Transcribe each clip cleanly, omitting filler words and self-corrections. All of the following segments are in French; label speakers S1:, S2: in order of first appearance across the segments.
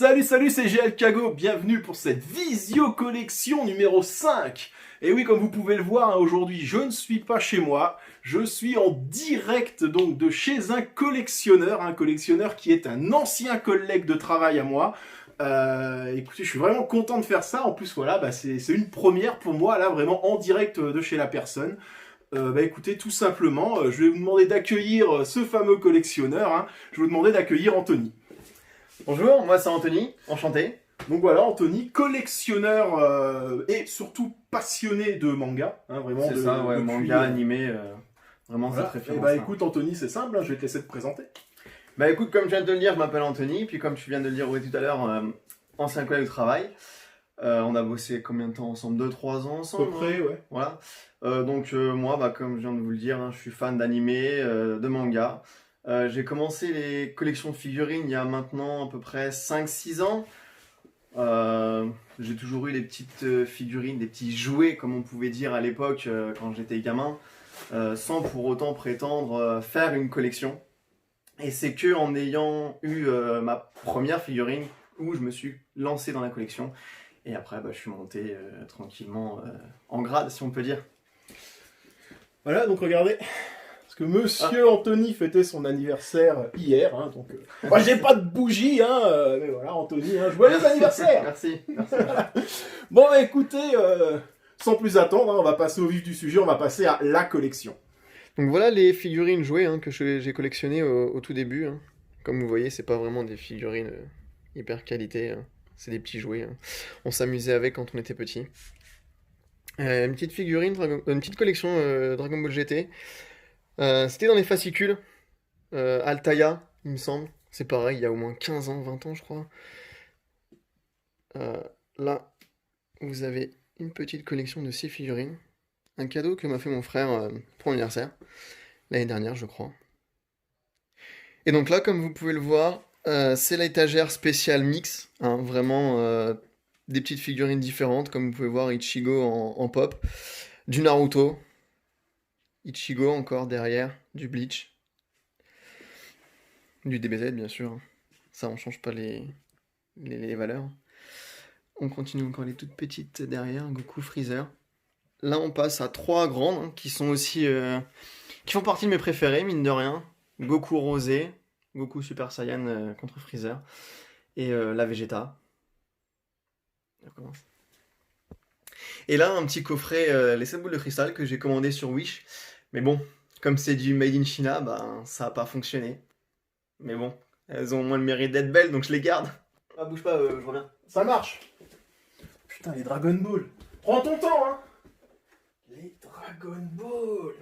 S1: Salut, c'est GL Kago, bienvenue pour cette visio collection numéro 5. Et oui, comme vous pouvez le voir, aujourd'hui, je ne suis pas chez moi, je suis en direct donc de chez un collectionneur qui est un ancien collègue de travail à moi. Écoutez, je suis vraiment content de faire ça. En plus, voilà, c'est une première pour moi, là, vraiment en direct de chez la personne. Écoutez, tout simplement, je vais vous demander d'accueillir ce fameux collectionneur. Je vais vous demander d'accueillir Anthony.
S2: Bonjour, moi c'est Anthony, enchanté.
S1: Donc voilà, Anthony, collectionneur et surtout passionné de manga. Vraiment
S2: c'est ça, ouais, manga, animé, vraiment
S1: voilà.
S2: cette référence.
S1: Écoute Anthony, c'est simple, je vais te laisser te présenter.
S2: Bah écoute, comme je viens de te le dire, je m'appelle Anthony, puis comme tu viens de le dire tout à l'heure, ancien collègue de travail. On a bossé combien de temps ensemble? 2-3 ans ensemble.
S1: À peu près, ouais.
S2: Voilà. Moi, comme je viens de vous le dire, je suis fan d'animé, de manga. J'ai commencé les collections de figurines il y a maintenant à peu près 5-6 ans. J'ai toujours eu des petites figurines, des petits jouets comme on pouvait dire à l'époque quand j'étais gamin, sans pour autant prétendre faire une collection. Et c'est que en ayant eu ma première figurine où je me suis lancé dans la collection. Et après, je suis monté tranquillement en grade, si on peut dire.
S1: Voilà, donc regardez. Parce que Monsieur Anthony fêtait son anniversaire hier, donc moi j'ai pas de bougie, mais voilà Anthony, joyeux anniversaire.
S2: Merci.
S1: Bon écoutez, sans plus attendre, on va passer au vif du sujet, on va passer à la collection.
S2: Donc voilà les figurines jouées que j'ai collectionnées au tout début. Comme vous voyez, c'est pas vraiment des figurines hyper qualité, c'est des petits jouets. On s'amusait avec quand on était petit. Une petite figurine, une petite collection Dragon Ball GT. C'était dans les fascicules, Altaïa, il me semble. C'est pareil, il y a au moins 15 ans, 20 ans, je crois. Là, vous avez une petite collection de ces figurines. Un cadeau que m'a fait mon frère pour l'anniversaire, l'année dernière, je crois. Et donc là, comme vous pouvez le voir, c'est l'étagère spéciale mix. Vraiment des petites figurines différentes, comme vous pouvez voir Ichigo en pop, du Naruto. Ichigo encore derrière, du Bleach, du DBZ bien sûr, ça on change pas les valeurs. On continue encore les toutes petites derrière, Goku, Freezer. Là on passe à 3 grandes qui sont aussi, qui font partie de mes préférés mine de rien. Goku Rosé, Goku Super Saiyan contre Freezer et la Vegeta. On recommence. Et là un petit coffret, les 7 boules de cristal que j'ai commandé sur Wish. Mais bon, comme c'est du Made in China, ça n'a pas fonctionné. Mais bon, elles ont au moins le mérite d'être belles, donc je les garde. Ah, bouge pas, je reviens.
S1: Ça marche. Putain, les Dragon Ball. Prends ton temps, Les Dragon Ball.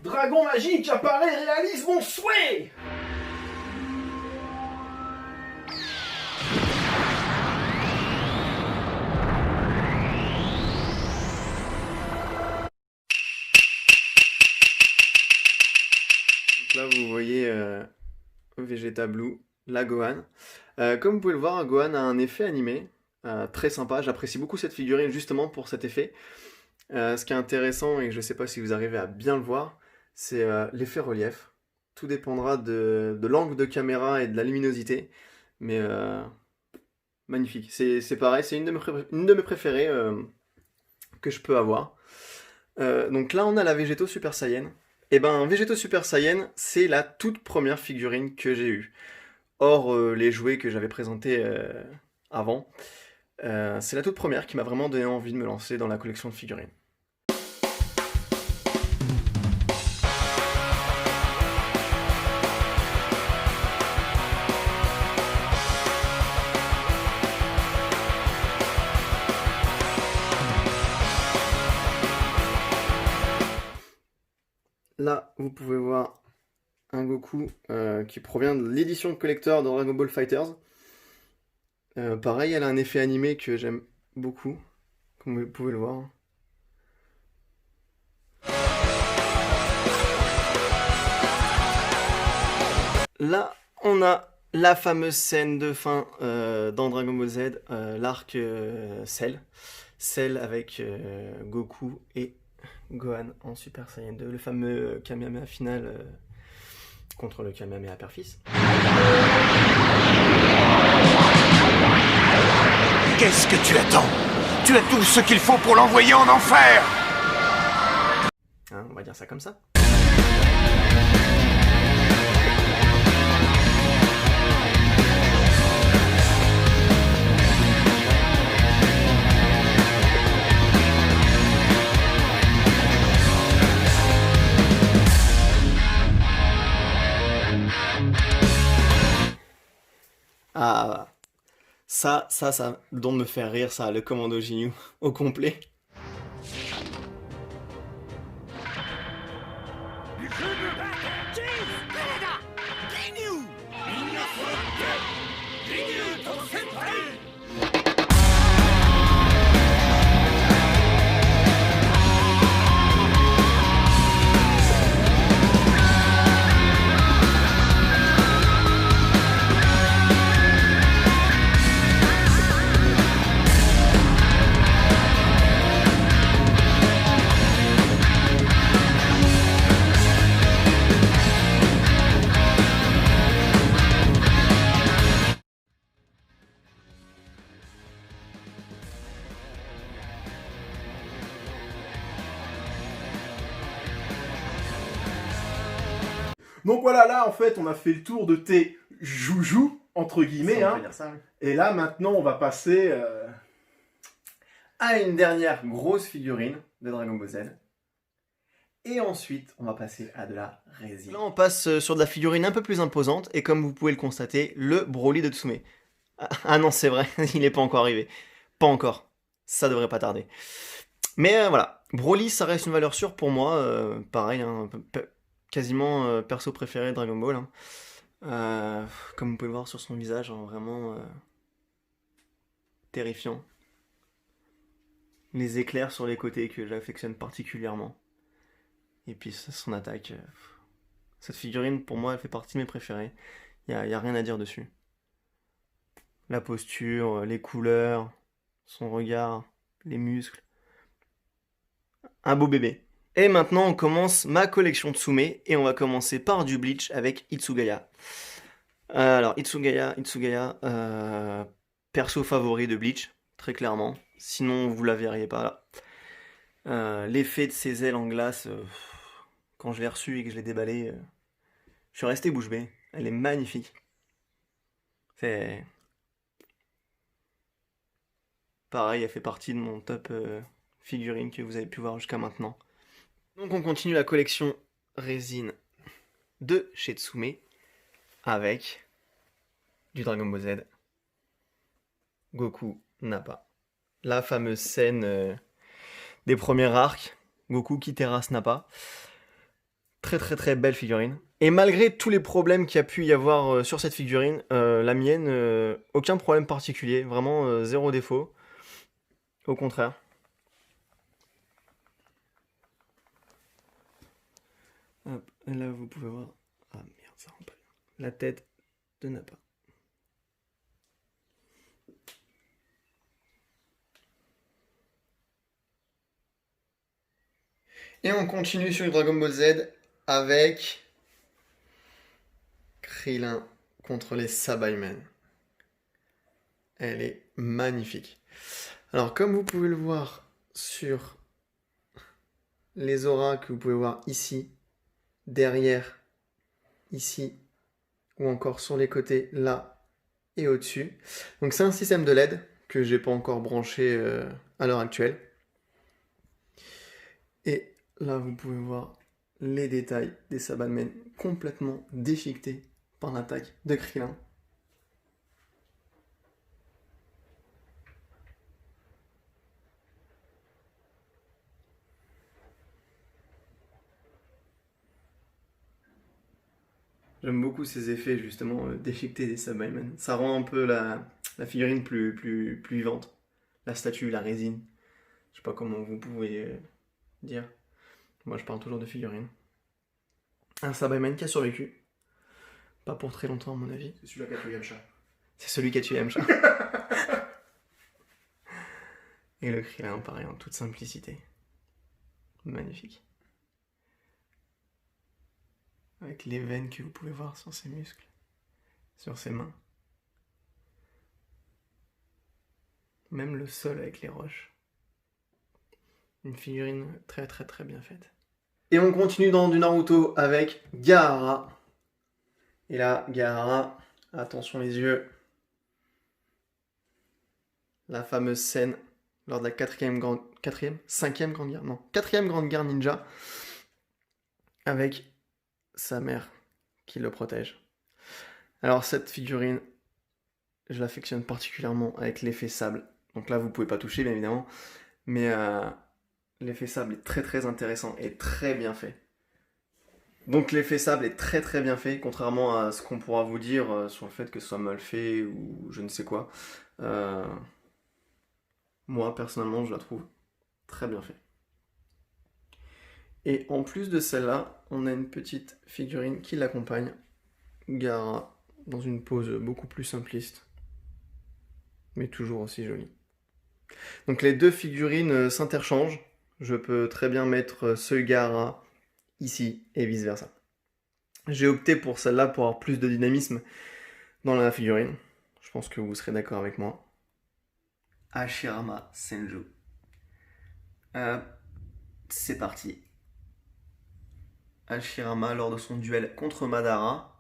S1: Dragon magique apparaît, réalise mon souhait.
S2: Là, vous voyez Vegeta Blue, la Gohan. Comme vous pouvez le voir, Gohan a un effet animé très sympa. J'apprécie beaucoup cette figurine justement pour cet effet. Ce qui est intéressant, et je ne sais pas si vous arrivez à bien le voir, c'est l'effet relief. Tout dépendra de l'angle de caméra et de la luminosité. Mais magnifique. C'est pareil, c'est une de mes préférées que je peux avoir. Donc là, on a la Végéto Super Saiyan. Et Végéto Super Saiyan, c'est la toute première figurine que j'ai eue. Hors les jouets que j'avais présentés avant. C'est la toute première qui m'a vraiment donné envie de me lancer dans la collection de figurines. Là, vous pouvez voir un Goku qui provient de l'édition collector de Dragon Ball FighterZ. Pareil, elle a un effet animé que j'aime beaucoup, comme vous pouvez le voir. Là, on a la fameuse scène de fin dans Dragon Ball Z, l'arc Cell. Cell avec Goku et Gohan en Super Saiyan 2, le fameux Kamehameha final contre le Kamehameha Père-Fils.
S3: Qu'est-ce que tu attends? Tu as tout ce qu'il faut pour l'envoyer en enfer!
S2: Hein, on va dire ça comme ça. Ah, ça doit me faire rire, ça, le commando Ginyu au complet.
S1: Donc voilà, là en fait on a fait le tour de tes joujoux, entre guillemets.
S2: Ça, on
S1: Hein.
S2: peut dire ça, oui.
S1: Et là maintenant on va passer...
S2: À une dernière grosse figurine de Dragon Ball Z. Et ensuite, on va passer à de la résine. Là, on passe sur de la figurine un peu plus imposante, et comme vous pouvez le constater, le Broly de Tsume. Ah non, c'est vrai, il n'est pas encore arrivé. Pas encore. Ça devrait pas tarder. Mais voilà, Broly, ça reste une valeur sûre pour moi. Pareil, hein, quasiment perso préféré de Dragon Ball. Hein. Comme vous pouvez le voir sur son visage, hein, vraiment terrifiant. Les éclairs sur les côtés que j'affectionne particulièrement. Et puis son attaque. Cette figurine, pour moi, elle fait partie de mes préférés. Y a rien à dire dessus. La posture, les couleurs, son regard, les muscles. Un beau bébé. Et maintenant, on commence ma collection Tsume. Et on va commencer par du Bleach avec Hitsugaya. Alors, Hitsugaya, perso favori de Bleach, très clairement. Sinon, vous la verriez pas là. L'effet de ses ailes en glace, quand je l'ai reçu et que je l'ai déballé, je suis resté bouche bée. Elle est magnifique. C'est pareil, elle fait partie de mon top figurine que vous avez pu voir jusqu'à maintenant. Donc on continue la collection résine de chez Tsume avec du Dragon Ball Z, Goku Nappa. La fameuse scène des premiers arcs, Goku qui terrasse Nappa. Très très très belle figurine. Et malgré tous les problèmes qu'il y a pu y avoir sur cette figurine, la mienne, aucun problème particulier, vraiment zéro défaut. Au contraire. Hop, là vous pouvez voir. Ah merde, ça rend pas bien. La tête de Nappa. Et on continue sur le Dragon Ball Z avec Krillin contre les Sabaimen. Elle est magnifique. Alors comme vous pouvez le voir sur les auras que vous pouvez voir ici, derrière, ici, ou encore sur les côtés, là et au-dessus. Donc c'est un système de LED que j'ai pas encore branché à l'heure actuelle. Et là, vous pouvez voir les détails des Sabaimen complètement déchiquetés par l'attaque de Krillin. J'aime beaucoup ces effets justement déchiquetés des Sabaimen. Ça rend un peu la figurine plus vivante. La statue, la résine. Je sais pas comment vous pouvez dire. Moi, je parle toujours de figurines. Un Sabaimen qui a survécu. Pas pour très longtemps, à mon avis.
S1: C'est celui-là qui a tué Yamcha.
S2: C'est celui qui a tué Yamcha. Et le Krillin, pareil, en toute simplicité. Magnifique. Avec les veines que vous pouvez voir sur ses muscles. Sur ses mains. même le sol avec les roches. Une figurine très très très bien faite. Et on continue dans du Naruto avec Gaara. Et là, Gaara, attention les yeux. La fameuse scène lors de la quatrième grande guerre ninja. Avec sa mère qui le protège. Alors cette figurine, je l'affectionne particulièrement avec l'effet sable. Donc là, vous pouvez pas toucher, bien évidemment. Mais l'effet sable est très très intéressant et très bien fait. Donc l'effet sable est très très bien fait, contrairement à ce qu'on pourra vous dire sur le fait que ce soit mal fait ou je ne sais quoi. Moi, personnellement, je la trouve très bien fait. Et en plus de celle-là, on a une petite figurine qui l'accompagne. Gaara, dans une pose beaucoup plus simpliste, mais toujours aussi jolie. Donc les deux figurines s'interchangent. Je peux très bien mettre ce Gaara ici et vice versa. J'ai opté pour celle-là pour avoir plus de dynamisme dans la figurine. Je pense que vous serez d'accord avec moi. Hashirama Senju. C'est parti. Hashirama lors de son duel contre Madara.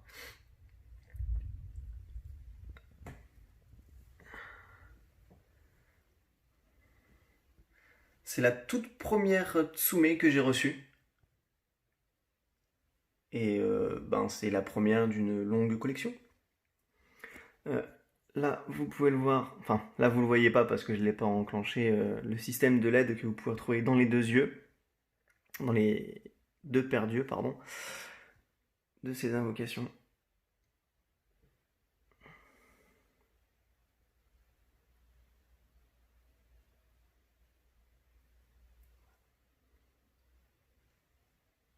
S2: C'est la toute première Tsume que j'ai reçue. Et c'est la première d'une longue collection. Là, vous pouvez le voir. Enfin, là, vous le voyez pas parce que je ne l'ai pas enclenché. Le système de LED que vous pouvez retrouver dans les deux yeux. Dans les deux paires d'yeux, pardon. De ces invocations.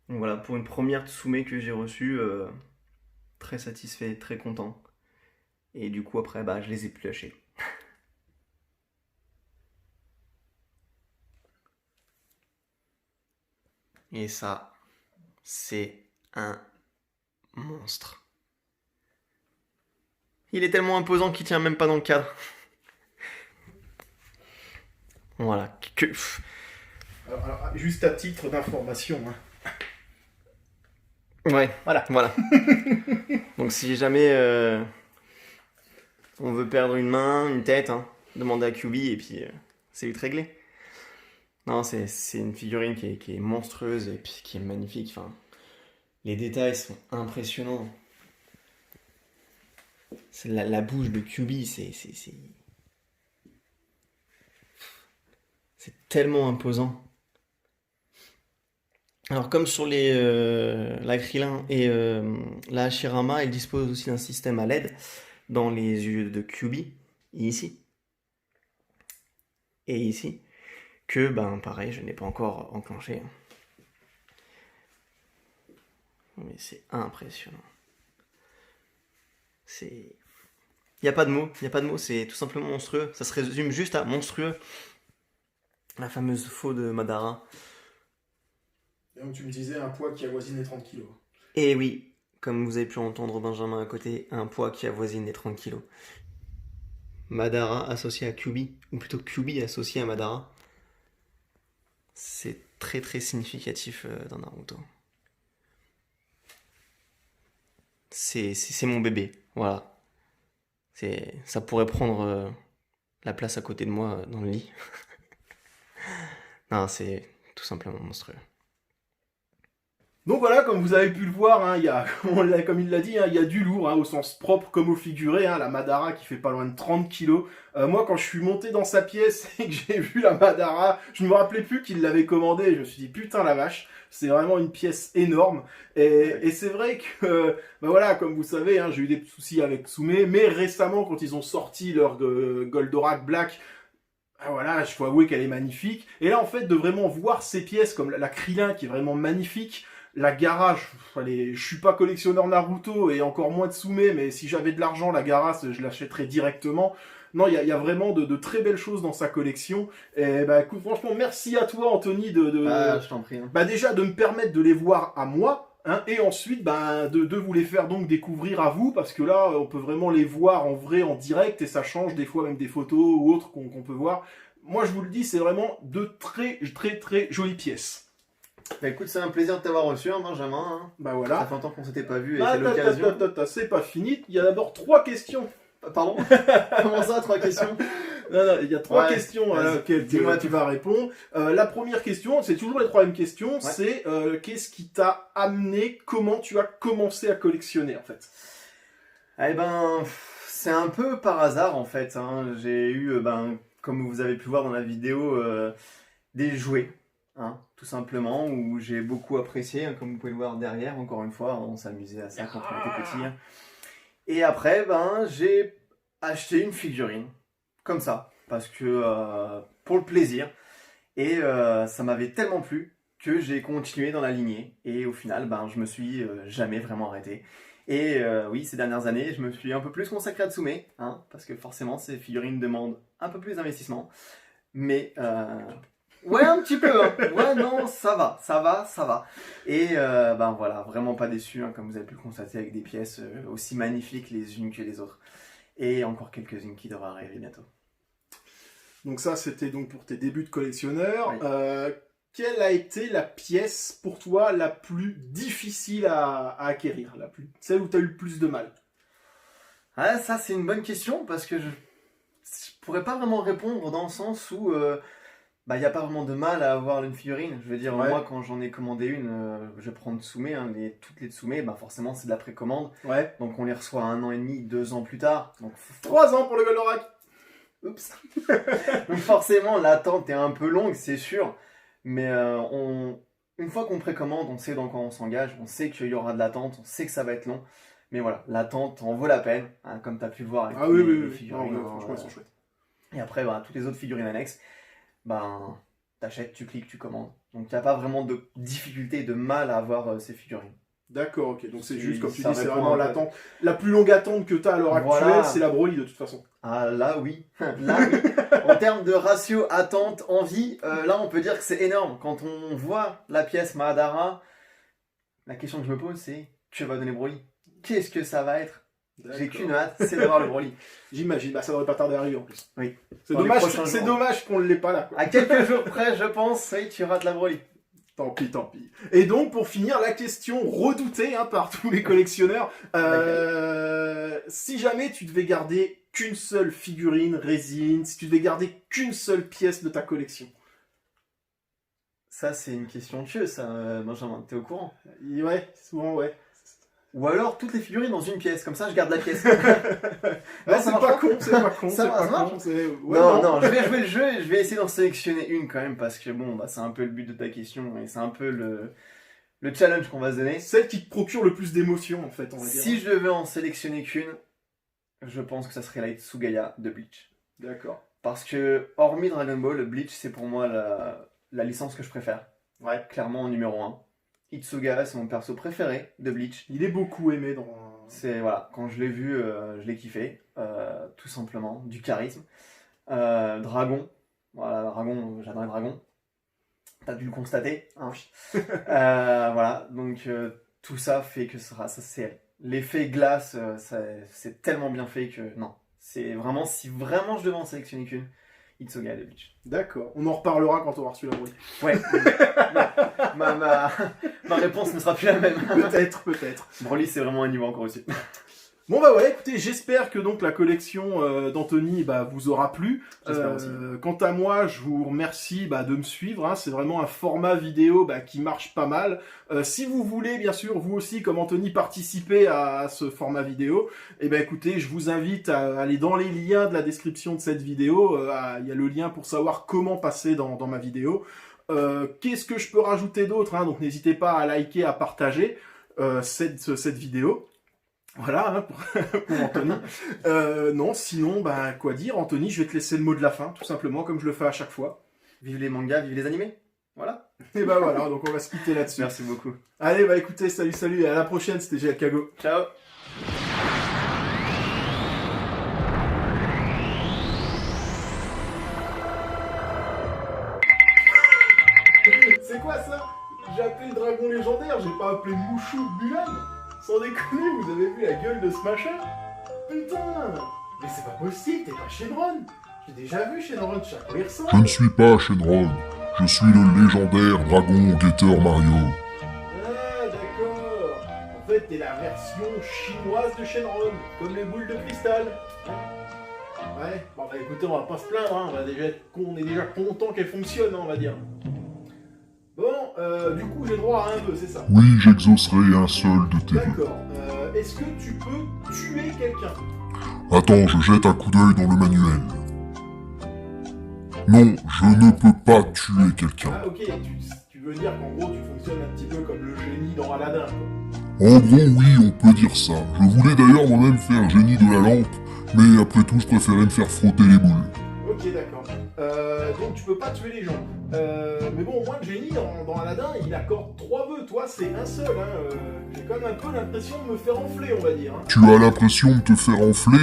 S2: Donc voilà, pour une première Tsume que j'ai reçue, très satisfait, très content. Et du coup après, je les ai plus lâchés. Et ça, c'est un monstre. Il est tellement imposant qu'il tient même pas dans le cadre. Voilà.
S1: Alors, juste à titre d'information, hein.
S2: Ouais, voilà. Donc si jamais on veut perdre une main, une tête, demandez à QB et puis c'est vite réglé. Non, c'est une figurine qui est monstrueuse et puis qui est magnifique. Enfin, les détails sont impressionnants. C'est la bouche de QB, c'est tellement imposant. Alors comme sur la Krillin et la Hashirama, elle dispose aussi d'un système à LED dans les yeux de QB, ici. Et ici. Que, pareil, je n'ai pas encore enclenché. Mais c'est impressionnant. Il n'y a pas de mots, c'est tout simplement monstrueux. Ça se résume juste à monstrueux. La fameuse faux de Madara.
S1: Et donc tu me disais un poids qui avoisine les 30 kilos.
S2: Et oui, comme vous avez pu entendre Benjamin à côté, un poids qui avoisine les 30 kilos. Madara associé à QB, ou plutôt QB associé à Madara. C'est très très significatif dans Naruto. C'est mon bébé, voilà. Ça pourrait prendre la place à côté de moi dans le lit. Non, c'est tout simplement monstrueux.
S1: Donc voilà, comme vous avez pu le voir, il y a, comme il l'a dit, il y a du lourd, au sens propre comme au figuré, la Madara qui fait pas loin de 30 kilos. Moi, quand je suis monté dans sa pièce et que j'ai vu la Madara, je me rappelais plus qu'il l'avait commandée, je me suis dit, putain la vache, c'est vraiment une pièce énorme. Et c'est vrai que, voilà, comme vous savez, j'ai eu des soucis avec Tsume, mais récemment, quand ils ont sorti leur Goldorak Black, voilà, je faut avouer qu'elle est magnifique. Et là, en fait, de vraiment voir ces pièces, comme la Krillin qui est vraiment magnifique, la Gaara, je suis pas collectionneur Naruto et encore moins Tsume, mais si j'avais de l'argent, la Gaara, je l'achèterais directement. Non, il y a vraiment de très belles choses dans sa collection. Et écoute, franchement, merci à toi, Anthony,
S2: je t'en prie.
S1: Déjà de me permettre de les voir à moi. Hein, et ensuite, de vous les faire donc découvrir à vous, parce que là, on peut vraiment les voir en vrai, en direct, et ça change des fois même des photos ou autres qu'on peut voir. Moi, je vous le dis, c'est vraiment de très, très, très jolies pièces.
S2: Bah écoute, c'est un plaisir de t'avoir reçu, hein, Benjamin. Hein.
S1: Bah
S2: Ça
S1: voilà.
S2: fait longtemps qu'on s'était pas vu et c'est l'occasion.
S1: C'est pas fini. Il y a d'abord 3 questions.
S2: Pardon. Comment ça, 3 questions?
S1: Non, il y a 3
S2: Ouais,
S1: questions à
S2: vas-y.
S1: laquelle
S2: Dis-moi
S1: tu vas répondre. La première question, c'est toujours les 3 mêmes questions,
S2: Ouais.
S1: c'est qu'est-ce qui t'a amené, comment tu as commencé à collectionner en fait?
S2: Eh ben, c'est un peu par hasard en fait. Hein. J'ai eu, comme vous avez pu voir dans la vidéo, des jouets, hein, tout simplement, où j'ai beaucoup apprécié, hein, comme vous pouvez le voir derrière. Encore une fois, on s'amusait à ça quand on était petit. Hein. Et après, j'ai acheté une figurine, comme ça, parce que pour le plaisir. Et ça m'avait tellement plu que j'ai continué dans la lignée. Et au final, je me suis jamais vraiment arrêté. Et oui, ces dernières années, je me suis un peu plus consacré à Tsume, hein, parce que forcément, ces figurines demandent un peu plus d'investissement. Mais ouais, un petit peu. Hein. Ouais, non, ça va. Et voilà, vraiment pas déçu, hein, comme vous avez pu le constater, avec des pièces aussi magnifiques les unes que les autres. Et encore quelques-unes qui devraient arriver bientôt.
S1: Donc ça, c'était donc pour tes débuts de collectionneur.
S2: Oui.
S1: Quelle a été la pièce pour toi la plus difficile à acquérir, celle où tu as eu le plus de mal?
S2: Ah, ça, c'est une bonne question, parce que je pourrais pas vraiment répondre dans le sens où il n'y a pas vraiment de mal à avoir une figurine. Je veux dire,
S1: Ouais.
S2: moi, quand j'en ai commandé une, je prends Tsume, hein, toutes les Tsume, forcément, c'est de la précommande.
S1: Ouais.
S2: Donc, on les reçoit 1 an et demi, 2 ans plus tard. Donc,
S1: 3 ans pour le Goldorak.
S2: oups. Donc, forcément, l'attente est un peu longue, c'est sûr. Mais une fois qu'on précommande, on sait dans quoi on s'engage, on sait qu'il y aura de l'attente, on sait que ça va être long. Mais voilà, l'attente en vaut la peine, hein, comme tu as pu le voir avec
S1: Ah oui,
S2: les
S1: oui.
S2: figurines.
S1: Non, franchement, elles sont chouettes.
S2: Et après, toutes les autres figurines annexes, t'achètes, tu cliques, tu commandes. Donc, il n'y a pas vraiment de difficulté, de mal à avoir ces figurines.
S1: D'accord, ok. Donc c'est
S2: Si,
S1: juste, comme tu
S2: ça
S1: dis, c'est
S2: répond
S1: vraiment
S2: un peu.
S1: l'attente. La plus longue attente que tu as à l'heure
S2: Voilà.
S1: actuelle, c'est la Broly de toute façon.
S2: Ah, là, oui. Là, oui. En termes de ratio attente, envie, là, on peut dire que c'est énorme. Quand on voit la pièce Mahadara, la question que je me pose, c'est que va donner Broly? Qu'est-ce que ça va être? J'ai qu'une hâte, c'est d'avoir le Broly.
S1: J'imagine, ça devrait pas tarder à arriver en plus.
S2: Oui.
S1: C'est
S2: Dans les
S1: dommage,
S2: prochains
S1: c'est
S2: jours.
S1: dommage qu'on ne l'ait pas là. Quoi.
S2: À quelques jours près, je pense, oui, tu rates la Broly.
S1: Tant pis. Et donc, pour finir, la question redoutée par tous les collectionneurs. Si jamais tu devais garder qu'une seule figurine, résine, si tu devais garder qu'une seule pièce de ta collection.
S2: Ça, c'est une question pieuse, ça, Benjamin, t'es au courant?
S1: Ouais, souvent, ouais.
S2: Ou alors toutes les figurines dans une pièce, comme ça je garde la pièce.
S1: Non,
S2: ça
S1: c'est
S2: marche
S1: pas
S2: pas
S1: con, c'est pas con,
S2: Ça
S1: c'est
S2: va,
S1: pas
S2: ça marche.
S1: con. Ouais,
S2: non, je vais jouer le jeu et je vais essayer d'en sélectionner une quand même parce que c'est un peu le but de ta question et c'est un peu le challenge qu'on va se donner.
S1: Celle qui te procure le plus d'émotions, en fait, on va dire.
S2: Si je devais en sélectionner qu'une, je pense que ça serait la Itsugaya de Bleach.
S1: D'accord.
S2: Parce que, hormis Dragon Ball, Bleach c'est pour moi la licence que je préfère.
S1: Ouais.
S2: Clairement en numéro 1. Itsugaya c'est mon perso préféré de Bleach.
S1: Il est beaucoup aimé dans...
S2: Voilà, quand je l'ai vu, je l'ai kiffé, tout simplement, du charisme. Dragon, voilà, Dragon, j'adore Dragon. T'as dû le constater, hein. Voilà, donc tout ça fait que ça c'est elle. L'effet glace, c'est tellement bien fait que non, c'est vraiment, si vraiment je devais en sélectionner qu'une, Itsugaya de Bleach.
S1: D'accord. On en reparlera quand on aura reçu la Broly.
S2: Ouais, ma réponse ne sera plus la même.
S1: Peut-être.
S2: Broly, c'est vraiment un niveau encore au-dessus.
S1: Bon bah ouais, écoutez, j'espère que donc la collection d'Anthony vous aura plu.
S2: J'espère aussi.
S1: Quant à moi, je vous remercie de me suivre. Hein. C'est vraiment un format vidéo qui marche pas mal. Si vous voulez, bien sûr, vous aussi, comme Anthony, participer à ce format vidéo, écoutez, je vous invite à aller dans les liens de la description de cette vidéo. Il y a le lien pour savoir comment passer dans ma vidéo. Qu'est-ce que je peux rajouter d'autre, hein? Donc n'hésitez pas à liker, à partager cette vidéo. Voilà, pour Anthony. Non, sinon, quoi dire, Anthony, je vais te laisser le mot de la fin, tout simplement, comme je le fais à chaque fois.
S2: Vive les mangas, vive les animés. Voilà.
S1: Et voilà, donc on va se quitter là-dessus.
S2: Merci beaucoup.
S1: Allez, écoutez, salut, et à la prochaine, c'était GLKago.
S2: Ciao.
S1: C'est quoi ça? J'ai appelé le dragon légendaire, j'ai pas appelé Mouchou de Mulan. Sans déconner, vous avez vu la gueule de ce machin? Putain! Mais c'est pas possible, t'es pas Shenron! J'ai déjà vu Shenron, je sais à quoi il ressemble.
S4: Je ne suis pas Shenron. Je suis le légendaire dragon guetteur Mario.
S1: Ah, d'accord. En fait, t'es la version chinoise de Shenron, comme les boules de cristal. Ouais, bon bah écoutez, on va pas se plaindre, hein. On est déjà content qu'elle fonctionne, hein, on va dire. Bon, du coup, j'ai droit à un vœu, c'est ça?
S4: Oui, j'exaucerai un seul de tes vœux.
S1: D'accord. Est-ce que tu peux tuer quelqu'un?
S4: Attends, je jette un coup d'œil dans le manuel. Non, je ne peux pas tuer quelqu'un.
S1: Ah, ok, tu veux dire qu'en gros, tu fonctionnes un petit peu comme le génie dans Aladdin, quoi.
S4: En gros, oui, on peut dire ça. Je voulais d'ailleurs moi-même faire génie de la lampe, mais après tout, je préférais me faire frotter les boules.
S1: Ok, d'accord. Donc tu peux pas tuer les gens. Mais bon, moi, le génie, dans Aladdin, il accorde 3 vœux. Toi, c'est un seul. Hein. J'ai quand même un peu l'impression de me faire enfler, on va dire. Hein.
S4: Tu as l'impression de te faire enfler?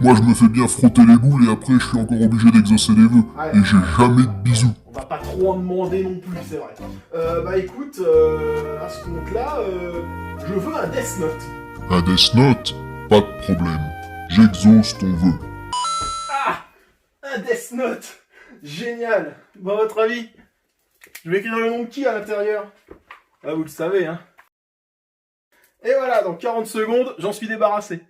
S4: Moi, je me fais bien frotter les boules et après, je suis encore obligé d'exaucer des vœux.
S1: Ouais.
S4: Et j'ai jamais de bisous.
S1: On va pas trop en demander non plus, c'est vrai. Bah écoute, à ce compte-là, je veux un Death Note.
S4: Un Death Note? Pas de problème. J'exauce ton vœu.
S1: Ah! Un Death Note! Génial! Bon, à votre avis, je vais écrire le nom de qui à l'intérieur? Ah, vous le savez, hein. Et voilà, dans 40 secondes, j'en suis débarrassé.